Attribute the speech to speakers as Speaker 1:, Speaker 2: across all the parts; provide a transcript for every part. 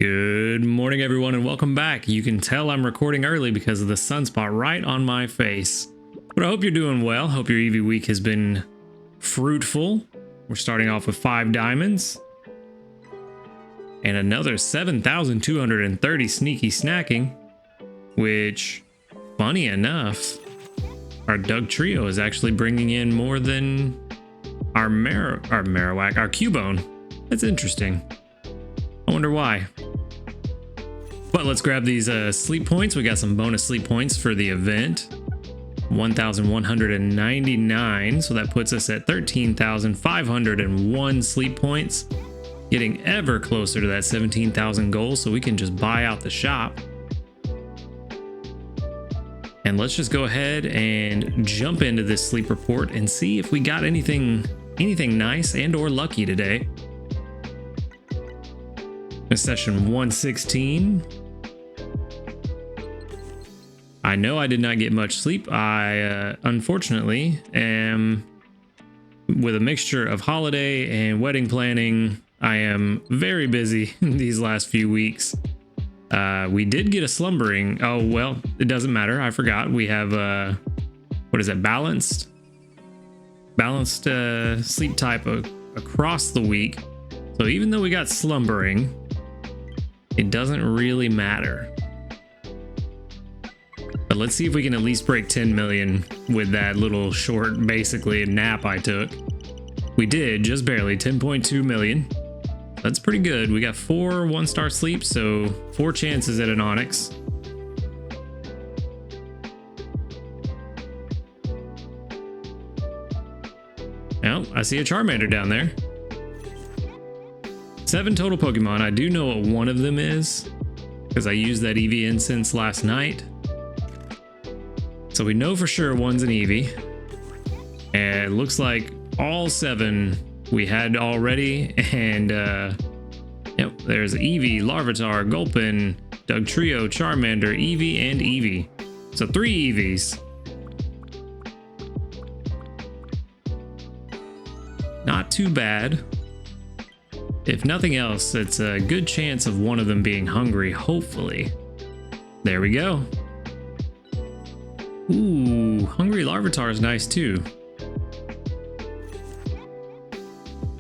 Speaker 1: Good morning, everyone, and welcome back. You can tell I'm recording early because of the sunspot right on my face. But I hope you're doing well. Hope your Eevee week has been fruitful. We're starting off with 5 diamonds. And another 7,230 sneaky snacking. Which, funny enough, our Doug Trio is actually bringing in more than our Marowak, our Cubone. That's interesting. I wonder why. But let's grab these sleep points. We got some bonus sleep points for the event. 1,199, so that puts us at 13,501 sleep points. Getting ever closer to that 17,000 goal, so we can just buy out the shop. And let's just go ahead and jump into this sleep report and see if we got anything nice and or lucky today. Session 116. I know I did not get much sleep. I unfortunately am, with a mixture of holiday and wedding planning, I am very busy these last few weeks. We did get a slumbering. Oh, well, it doesn't matter. I forgot. We have, what is it? Balanced sleep type across the week. So even though we got slumbering, it doesn't really matter. But let's see if we can at least break 10 million with that little short, basically a nap I took. We did, just barely, 10.2 million. That's pretty good. We got 4 1-star sleeps, so 4 chances at an Onyx. Well, I see a Charmander down there. 7 total Pokemon. I do know what one of them is because I used that Eevee incense last night. So we know for sure one's an Eevee. And it looks like all 7 we had already. And yep, there's Eevee, Larvitar, Gulpin, Doug Trio, Charmander, Eevee, and Eevee. So 3 Eevees. Not too bad. If nothing else, it's a good chance of one of them being hungry, hopefully. There we go. Ooh, hungry Larvitar is nice too.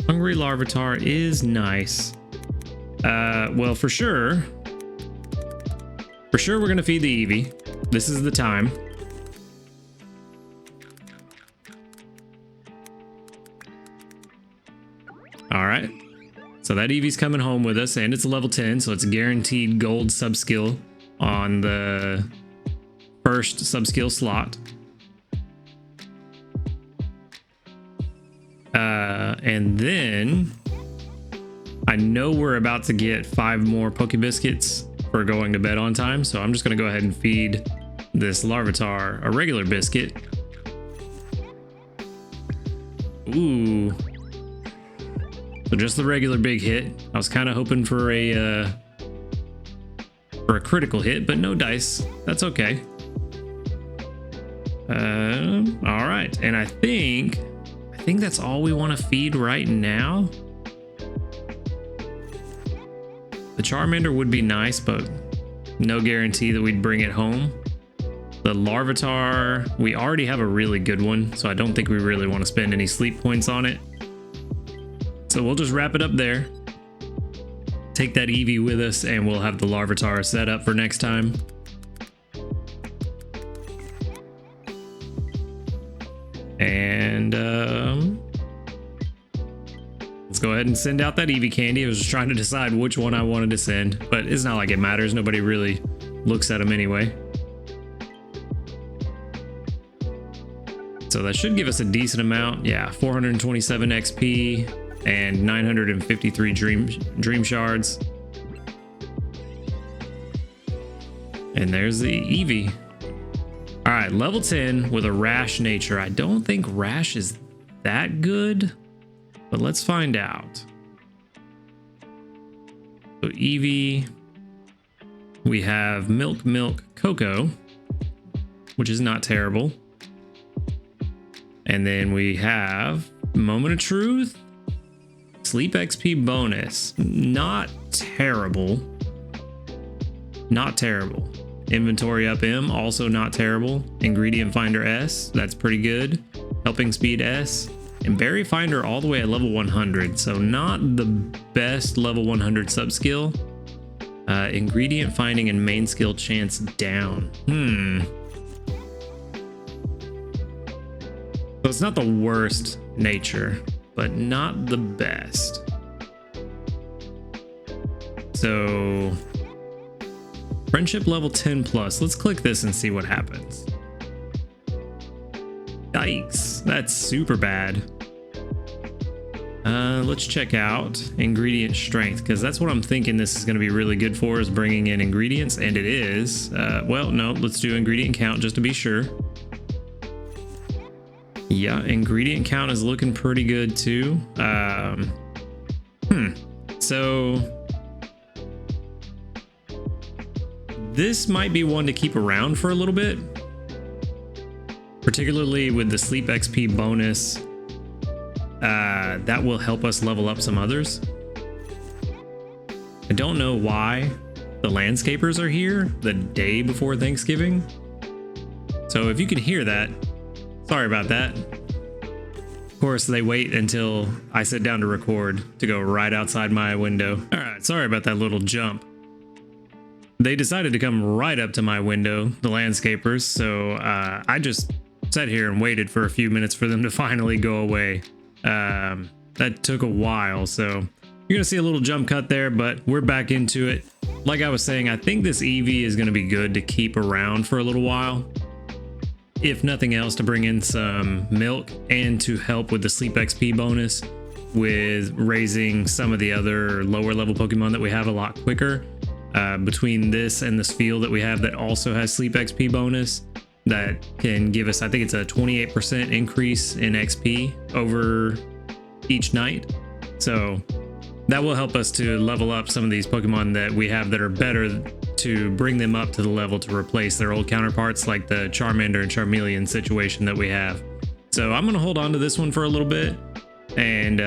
Speaker 1: Hungry Larvitar is nice. Well, for sure we're gonna feed the Eevee. This is the time. All right. So that Eevee's coming home with us, and it's a level 10, so it's a guaranteed gold subskill on the first subskill slot. And then I know we're about to get 5 more Pokebiscuits for going to bed on time, so I'm just going to go ahead and feed this Larvitar a regular biscuit. Ooh. So just the regular big hit. I was kind of hoping for a critical hit, but no dice. That's okay. All right, and I think that's all we want to feed right now. The Charmander would be nice, but no guarantee that we'd bring it home. The Larvitar, we already have a really good one, so I don't think we really want to spend any sleep points on it. So we'll just wrap it up there. Take that Eevee with us, and we'll have the Larvitar set up for next time. And let's go ahead and send out that Eevee candy. I was just trying to decide which one I wanted to send, but it's not like it matters. Nobody really looks at them anyway. So that should give us a decent amount. Yeah, 427 XP. And 953 dream shards. And there's the Eevee. All right, level 10 with a rash nature. I don't think rash is that good, but let's find out. So Eevee, we have milk, cocoa, which is not terrible. And then we have moment of truth. Sleep XP bonus, not terrible. not terrible. Inventory up M, also not terrible. Ingredient Finder S, that's pretty good. Helping Speed S. And Berry Finder all the way at level 100, so not the best level 100 sub skill. Ingredient Finding and main skill chance down. So it's not the worst nature, but not the best. So friendship level 10 plus. Let's click this and see what happens. Yikes, that's super bad. Let's check out ingredient strength, because that's what I'm thinking this is going to be really good for, is bringing in ingredients, and it is. Well, no, let's do ingredient count just to be sure. Yeah, ingredient count is looking pretty good too. So this might be one to keep around for a little bit, particularly with the sleep XP bonus. That will help us level up some others. I don't know why the landscapers are here the day before Thanksgiving. So if you can hear that, sorry about that. Of course, they wait until I sit down to record to go right outside my window. All right, sorry about that little jump. They decided to come right up to my window, the landscapers, so I just sat here and waited for a few minutes for them to finally go away. That took a while, so you're gonna see a little jump cut there, but we're back into it. Like I was saying, I think this Eevee is gonna be good to keep around for a little while. If nothing else, to bring in some milk and to help with the sleep XP bonus with raising some of the other lower level Pokemon that we have a lot quicker. Between this and this field that we have that also has sleep XP bonus, that can give us, I think it's a 28% increase in XP over each night. So that will help us to level up some of these Pokemon that we have that are better, to bring them up to the level to replace their old counterparts, like the Charmander and Charmeleon situation that we have. So I'm gonna hold on to this one for a little bit, and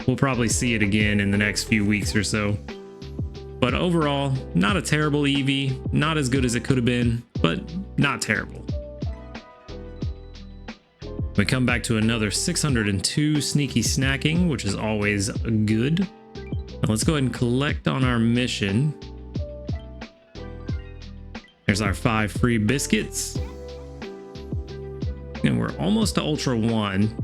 Speaker 1: we'll probably see it again in the next few weeks or so. But overall, not a terrible Eevee, not as good as it could have been, but not terrible. We come back to another 602 sneaky snacking, which is always good. Now let's go ahead and collect on our mission. There's our 5 free biscuits. And we're almost to Ultra 1.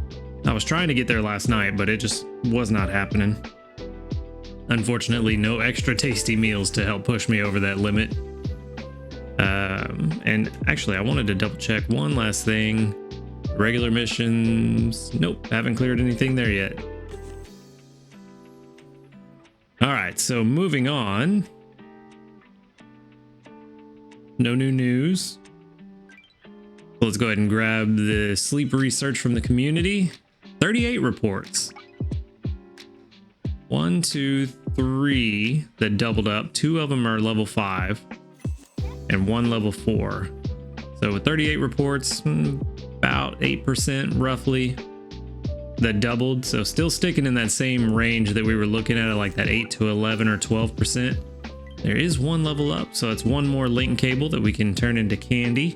Speaker 1: I was trying to get there last night, but it just was not happening. Unfortunately, no extra tasty meals to help push me over that limit. And actually, I wanted to double check one last thing. Regular missions. Nope, haven't cleared anything there yet. All right, so moving on. No new news. Let's go ahead and grab the sleep research from the community. 38 reports. 1, 2, 3 that doubled up. 2 of them are level 5 and 1 level 4. So with 38 reports, about 8% roughly that doubled. So still sticking in that same range that we were looking at, like that 8 to 11 or 12%. There is 1 level up, so it's 1 more link cable that we can turn into candy.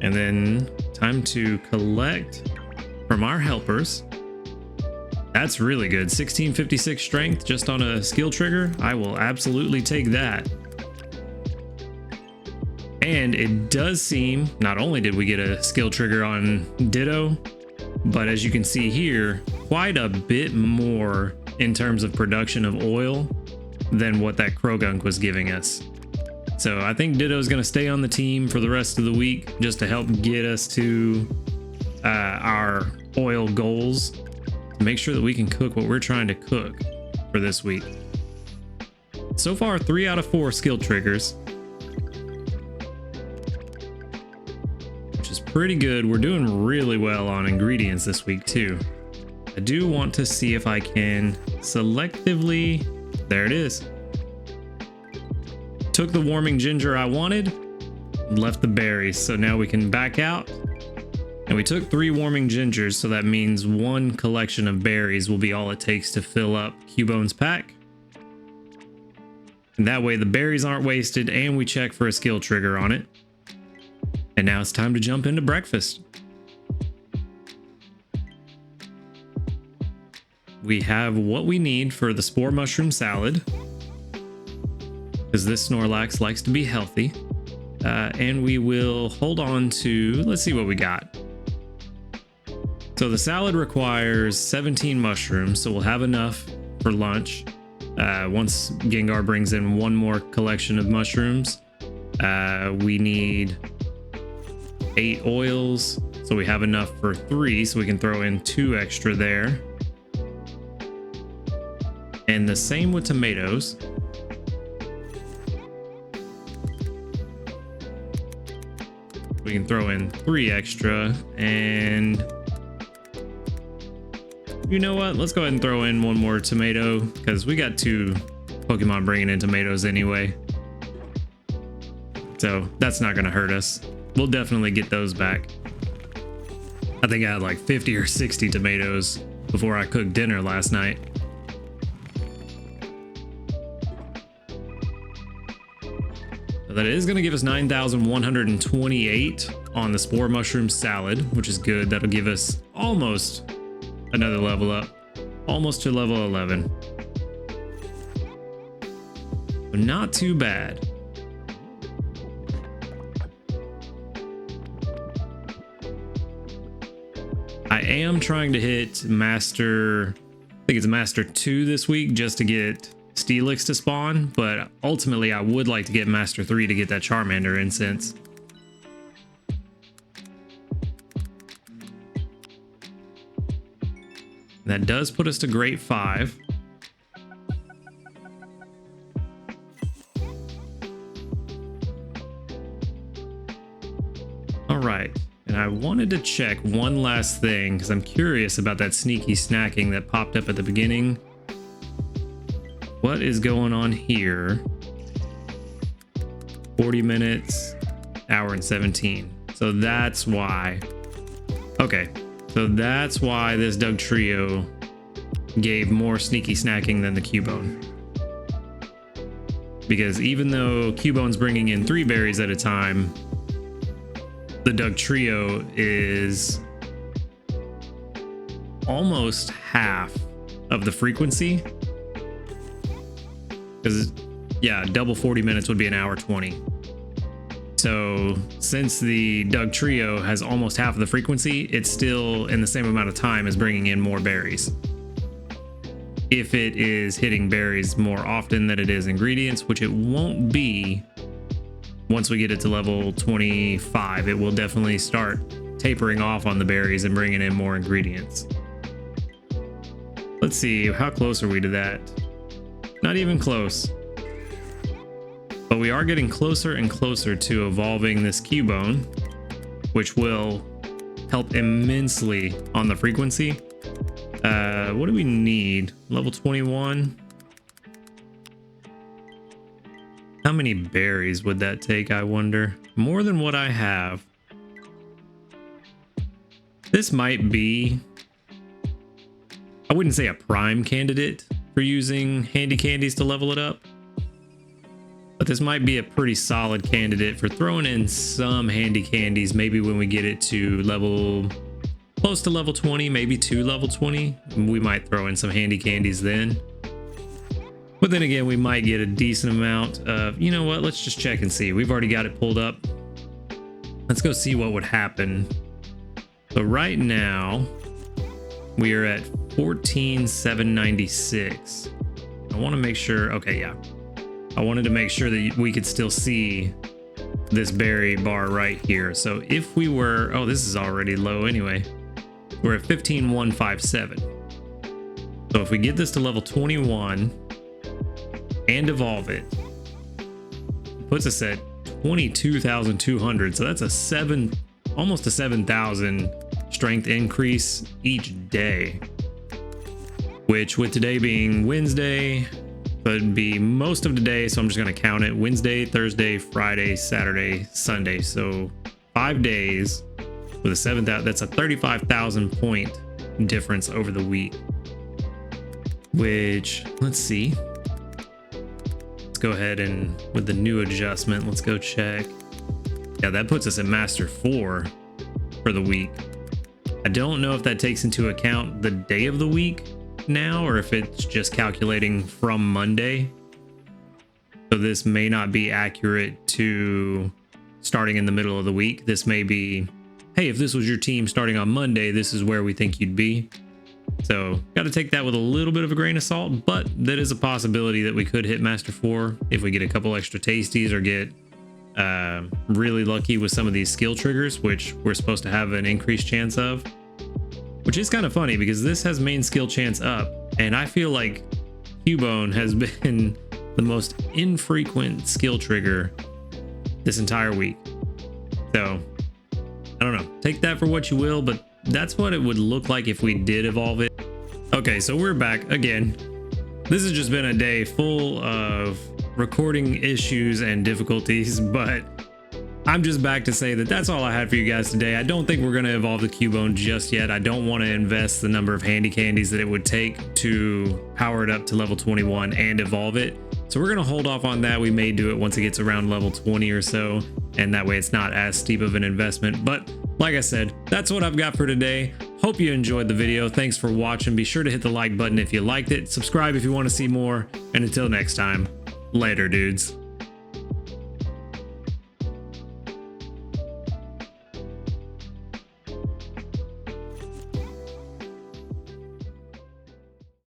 Speaker 1: And then time to collect from our helpers. That's really good. 1656 strength just on a skill trigger. I will absolutely take that. And it does seem, not only did we get a skill trigger on Ditto, but as you can see here, quite a bit more in terms of production of oil than what that Krogunk was giving us. So I think Ditto is going to stay on the team for the rest of the week just to help get us to our oil goals, to make sure that we can cook what we're trying to cook for this week. So far, 3 out of 4 skill triggers, which is pretty good. We're doing really well on ingredients this week too. I do want to see if I can selectively, there it is. Took the warming ginger I wanted, left the berries, so now we can back out And we took 3 warming gingers, so that means 1 collection of berries will be all it takes to fill up Cubone's pack. And that way the berries aren't wasted, and we check for a skill trigger on it. And now it's time to jump into breakfast. We have what we need for the spore mushroom salad, because this Snorlax likes to be healthy. And we will hold on to, let's see what we got. So the salad requires 17 mushrooms, so we'll have enough for lunch. Once Gengar brings in 1 more collection of mushrooms, we need 8 oils, so we have enough for 3, so we can throw in 2 extra there. And the same with tomatoes. We can throw in 3 extra, and you know what? Let's go ahead and throw in 1 more tomato, because we got 2 Pokemon bringing in tomatoes anyway. So that's not going to hurt us. We'll definitely get those back. I think I had like 50 or 60 tomatoes before I cooked dinner last night. So that is going to give us 9,128 on the spore mushroom salad, which is good. That'll give us almost another level up, almost to level 11. But not too bad. I am trying to hit Master, I think it's Master 2 this week, just to get Steelix to spawn, but ultimately I would like to get Master 3 to get that Charmander incense. That does put us to Grade 5. All right. And I wanted to check one last thing because I'm curious about that sneaky snacking that popped up at the beginning. What is going on here? 40 minutes, hour and 17. So that's why. Okay, so that's why this Doug Trio gave more sneaky snacking than the Cubone. Because even though Cubone's bringing in 3 berries at a time, the Doug Trio is almost half of the frequency. Because, yeah, double 40 minutes would be an hour 20. So since the Doug Trio has almost half of the frequency, it's still in the same amount of time as bringing in more berries. If it is hitting berries more often than it is ingredients, which it won't be. Once we get it to level 25, it will definitely start tapering off on the berries and bringing in more ingredients. Let's see, how close are we to that? Not even close. But we are getting closer and closer to evolving this Cubone, which will help immensely on the frequency. What do we need? Level 21? How many berries would that take, I wonder? More than what I have. This might be, I wouldn't say a prime candidate for using handy candies to level it up, but this might be a pretty solid candidate for throwing in some handy candies, maybe when we get it to level, close to level 20, maybe to level 20. We might throw in some handy candies then. But then again, we might get a decent amount of, you know what, let's just check and see. We've already got it pulled up. Let's go see what would happen. So right now, we are at 14,796. I want to make sure, okay, yeah. I wanted to make sure that we could still see this berry bar right here. So if we were, oh, this is already low anyway. We're at 15,157. So if we get this to level 21, and evolve it, puts us at 22,200. So that's a almost a 7,000 strength increase each day, which with today being Wednesday, would be most of the day. So I'm just going to count it Wednesday, Thursday, Friday, Saturday, Sunday. So 5 days with a 7,000. That's a 35,000 point difference over the week. Which, let's see. Let's go ahead and with the new adjustment, let's go check. Yeah, that puts us at Master 4 for the week. I don't know if that takes into account the day of the week now, or if it's just calculating from Monday. So this may not be accurate to starting in the middle of the week. This may be, hey, if this was your team starting on Monday, this is where we think you'd be. So got to take that with a little bit of a grain of salt, but that is a possibility that we could hit Master 4 if we get a couple extra tasties or get really lucky with some of these skill triggers, which we're supposed to have an increased chance of. Which is kind of funny because this has main skill chance up, and I feel like Cubone has been the most infrequent skill trigger this entire week. So I don't know, take that for what you will, but that's what it would look like if we did evolve it. Okay, so we're back again. This has just been a day full of recording issues and difficulties, but I'm just back to say that that's all I had for you guys today. I don't think we're going to evolve the Cubone just yet. I don't want to invest the number of handy candies that it would take to power it up to level 21 and evolve it. So we're going to hold off on that. We may do it once it gets around level 20 or so, and that way it's not as steep of an investment. But like I said, that's what I've got for today. Hope you enjoyed the video. Thanks for watching. Be sure to hit the like button if you liked it. Subscribe if you want to see more. And until next time, later, dudes.